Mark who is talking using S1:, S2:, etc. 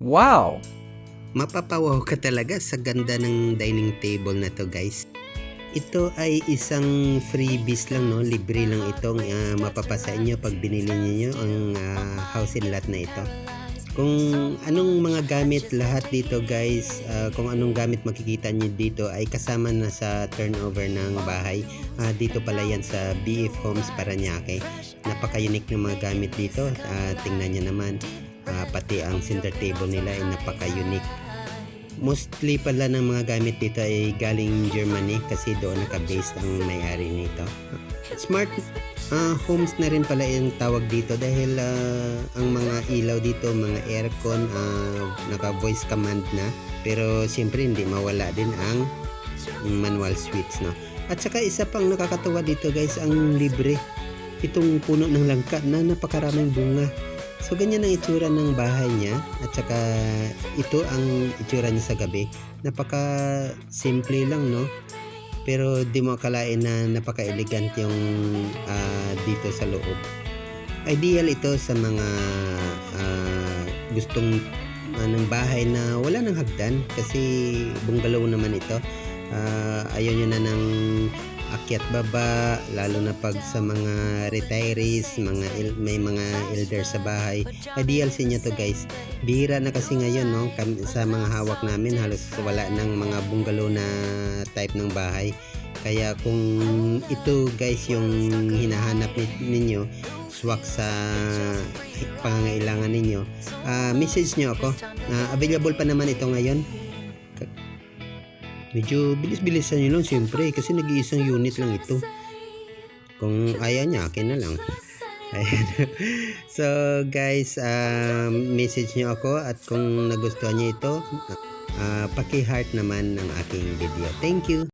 S1: Wow!
S2: Mapapawaw ka talaga sa ganda ng dining table na to, guys. Ito ay isang freebies lang, no? Libre lang itong mapapasa inyo pag binili niyo ang house and lot na ito. Kung anong mga gamit lahat dito, guys, kung anong gamit makikita niyo dito ay kasama na sa turnover ng bahay. Dito pala yan sa BF Homes Parañaque. Napaka-unique ng mga gamit dito. Tingnan niyo naman. Pati ang center table nila ay napaka-unique. Mostly pala ng mga gamit dito ay galing Germany kasi doon naka-based ang may-ari nito. Smart homes na rin pala yung tawag dito dahil ang mga ilaw dito, mga aircon, naka-voice command na. Pero siyempre hindi mawala din ang manual switch, no? At saka isa pang nakakatuwa dito, guys, ang libre. Itong puno ng langka na napakaraming bunga. So ganyan ang itsura ng bahay niya at saka ito ang itsura niya sa gabi. Napaka simple lang, no? Pero di mo akalain na napaka-elegant yung dito sa loob. Ideal ito sa mga gustong ng bahay na wala nang hagdan kasi bungalow naman ito. Ayaw nyo na ng akyat baba, lalo na pag sa mga retirees, may mga elder sa bahay. Ideal sa inyo to, guys. Bihira na kasi ngayon, no? Sa mga hawak namin halos wala ng mga bungalow na type ng bahay. Kaya kung ito, guys, yung hinahanap ninyo, swak sa pangangailangan ninyo, message nyo ako. Available pa naman ito ngayon. Medyo bilis-bilisan nyo lang siyempre kasi nag-iisang unit lang ito. Kung ayaw niya, akin na lang. Ayan. So guys, message nyo ako at kung nagustuhan nyo ito, paki-heart naman ng aking video. Thank you!